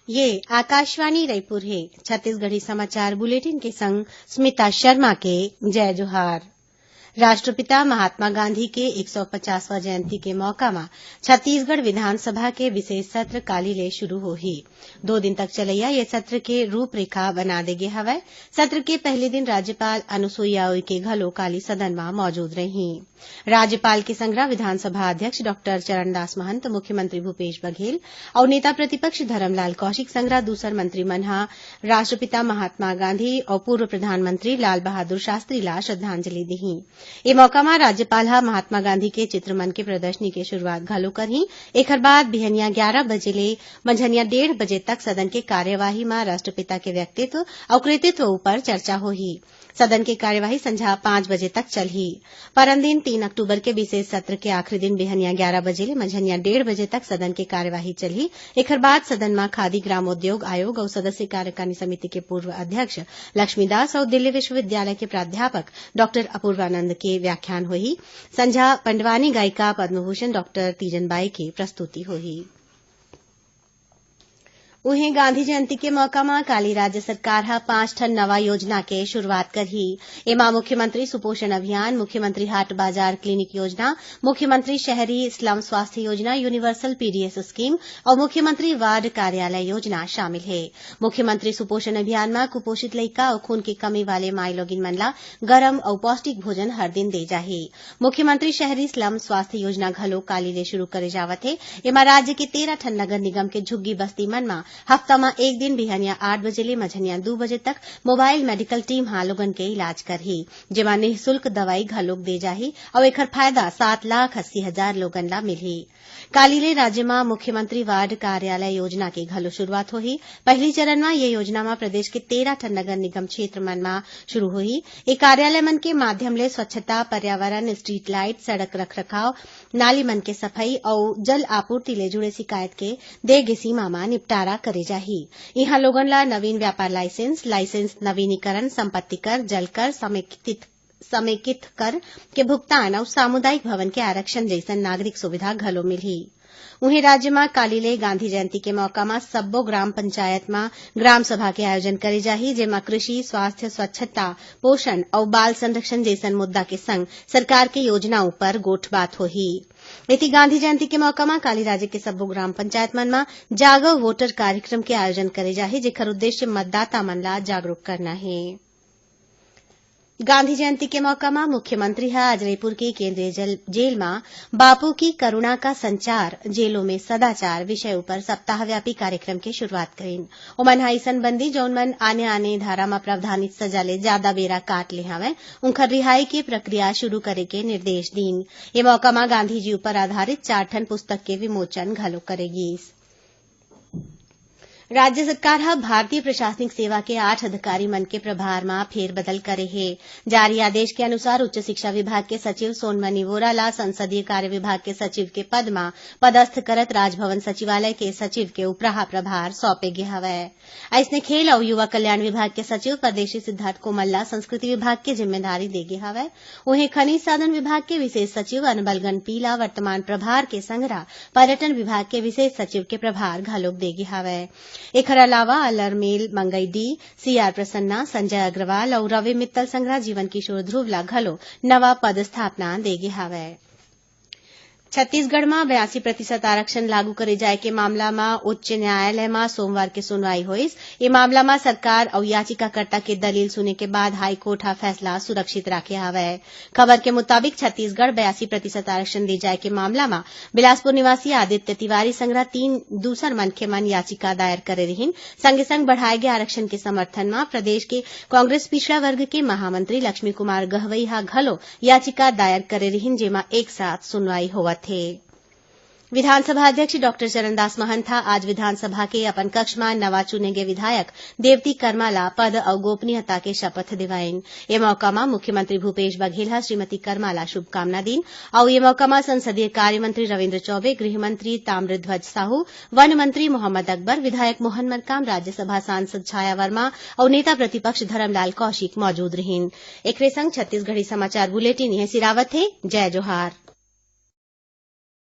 ये आकाशवाणी रायपुर है। छत्तीसगढ़ी समाचार बुलेटिन के संग स्मिता शर्मा के जय जोहार। राष्ट्रपिता महात्मा गांधी के 150वां जयंती के मौका में छत्तीसगढ़ विधानसभा के विशेष सत्र काली ले शुरू होही। 2 दिन तक चलैया ये सत्र के रूपरेखा बना देगे हवय। सत्र के पहले दिन राज्यपाल अनुसुईया उइके घलो काली सदन में मौजूद रही। राज्यपाल के संगरा विधानसभा अध्यक्ष डॉक्टर चरणदास महंत, मुख्यमंत्री भूपेश बघेल और नेता प्रतिपक्ष धरमलाल कौशिक संगरा दूसर मंत्री मन ह राष्ट्रपिता महात्मा गांधी और पूर्व प्रधानमंत्री लाल बहादुर शास्त्री ला श्रद्धांजलि देही। ए मौका में राज्यपाल ह महात्मा गांधी के चित्रमन के प्रदर्शनी के शुरुआत घलो करही। एकर बाद बिहनिया 11 बजे ले मंझनिया 1:30 बजे तक सदन के कार्यवाही में राष्ट्रपिता के व्यक्तित्व और कृतित्व ऊपर चर्चा होही। सदन की कार्यवाही संझा 5 बजे तक चलही। परमदिन 3 अक्टूबर के विशेष सत्र के आखिरी दिन बिहनिया 11 बजे ले मंझनिया 1:30 बजे तक सदन की कार्यवाही चलही। एकर बाद सदन में खादी ग्रामोद्योग आयोग और सदस्य कार्यकारिणी समिति के पूर्व अध्यक्ष लक्ष्मीदास और दिल्ली विश्वविद्यालय के प्राध्यापक डॉक्टर अपूर्वानंद के व्याख्यान होही। संझा पंडवानी गायिका पद्मभूषण डॉक्टर तीजनबाई की प्रस्तुति होही। उहें गांधी जयंती के मौका में काली राज्य सरकार ह 5 ठन नवा योजना के शुरुआत करही। एमा मुख्यमंत्री सुपोषण अभियान, मुख्यमंत्री हाट बाजार क्लिनिक योजना, मुख्यमंत्री शहरी स्लम स्वास्थ्य योजना, यूनिवर्सल पीडीएस स्कीम और मुख्यमंत्री वार्ड कार्यालय योजना शामिल है। मुख्यमंत्री सुपोषण अभियान में कुपोषित लइका और खून की कमी वाले माई लोगिन मन ला गरम और पौष्टिक भोजन हर दिन दे जाही। मुख्यमंत्री शहरी स्लम स्वास्थ्य योजना घलो काली ले शुरू करे जावत है। एमा राज्य के 13 ठन नगर निगम के झुग्गी बस्ती मन में हफ्ता में एक दिन बिहनिया 8 बजे ले मझनिया 2 बजे तक मोबाइल मेडिकल टीम लोगन के इलाज करही, जेमा निःशुल्क दवाई घलोक दे जाही और एकर फायदा 7,80,000 लोगन ला मिलही। काली ले राज्य में मुख्यमंत्री वार्ड कार्यालय योजना के घलो शुरुआत होही। पहली चरण में ये योजना में प्रदेश के 13 ठन नगर निगम क्षेत्र मन में शुरू होही। ये कार्यालय मन के माध्यम ले स्वच्छता, पर्यावरण, स्ट्रीट लाइट, सड़क रखरखाव, नाली मन के सफाई और जल आपूर्ति ले जुड़े शिकायत के देय सीमा में निपटारा करे जाही। यहाँ लोगन ला नवीन व्यापार लाइसेंस नवीनीकरण, संपत्ति कर, जल कर, समेकित कर के भुगतान और सामुदायिक भवन के आरक्षण जैसन नागरिक सुविधा घलो मिलही। उन्हें राज्य में काली ले गांधी जयंती के मौका में सब्बो ग्राम पंचायत में ग्राम सभा के आयोजन करे जाही, जेमा कृषि, स्वास्थ्य, स्वच्छता, पोषण और बाल संरक्षण जैसन मुद्दा के संग सरकार के योजनाओं पर गोठबात होही। इति गांधी जयंती के मौका में काली राज्य के सब्बो ग्राम पंचायत मन में जागो वोटर कार्यक्रम के आयोजन करे जाही, जेकर उद्देश्य मतदाता मन ला जागरूक करना है। गांधी जयंती के मौका में मुख्यमंत्री आज रायपुर के केंद्रीय जेल में बापू की करुणा का संचार, जेलों में सदाचार विषय पर सप्ताहव्यापी कार्यक्रम की शुरुआत करीन। ओमन अइसन बंदी जौन मन आने धारा में प्रावधानित सजा ले ज्यादा बेरा काट ले हवय, उनकर रिहाई की प्रक्रिया शुरू करे के निर्देश दीन। ये मौका में गांधी जी पर आधारित 4 ठन पुस्तक के विमोचन घलो करेगी। राज्य सरकार भारतीय प्रशासनिक सेवा के 8 अधिकारी मन के प्रभार में फेरबदल करे है। जारी आदेश के अनुसार उच्च शिक्षा विभाग के सचिव सोनमणि वोरा ला संसदीय कार्य विभाग के सचिव के पद में पदस्थ करत राजभवन सचिवालय के सचिव के उपराह प्रभार सौंपे गे हवय। ऐसने खेल और युवा कल्याण विभाग के सचिव परदेशी सिद्धार्थ कोमल ला संस्कृति विभाग की जिम्मेदारी दे गे हवय। उन्हें खनिज साधन विभाग के विशेष सचिव अनबलगन पीला वर्तमान प्रभार के संगरा पर्यटन विभाग के विशेष सचिव के प्रभार घलोक दे गे हवय। एकर अलावा अलरमेल मंगई डी, सीआर प्रसन्ना, संजय अग्रवाल और रवि मित्तल संगरा जीवन किशोर ध्रुव ला घलो नवा पदस्थापना देगे हवय। छत्तीसगढ़ में 82% आरक्षण लागू करे जाए के मामला में उच्च न्यायालय में सोमवार के सुनवाई होइस। ये मामला में सरकार और याचिकाकर्ता के दलील सुने के बाद हाईकोर्ट फैसला सुरक्षित राखे हवय। खबर के मुताबिक छत्तीसगढ़ 82% आरक्षण दे जाए के मामला में बिलासपुर निवासी आदित्य तिवारी संगरा 3 दूसर मनखे मन याचिका दायर करे रहिन। संगे संग बढ़ाए गए आरक्षण के समर्थन में प्रदेश के कांग्रेस पिछड़ा वर्ग के महामंत्री लक्ष्मी कुमार गहवई घलो याचिका दायर करे रहिन, जेमा एक साथ सुनवाई होवत थे। विधानसभा अध्यक्ष डॉक्टर चरणदास महंत आज विधानसभा के अपन कक्ष में नवा चुने गए विधायक देवती कर्मा ला पद और गोपनीयता के शपथ दिवाइन। ये मौका में मुख्यमंत्री भूपेश बघेल श्रीमती कर्मा ला शुभकामना दीन और ये मौका में संसदीय कार्य मंत्री रविन्द्र चौबे, गृह मंत्री ताम्रध्वज साहू, वन मंत्री मोहम्मद अकबर, विधायक मोहन मरकाम, राज्यसभा सांसद छाया वर्मा और नेता प्रतिपक्ष धरमलाल कौशिक मौजूद रहिन। एकरे संग छत्तीसगढ़ी समाचार बुलेटिन यह सिरावत है। जय जोहार।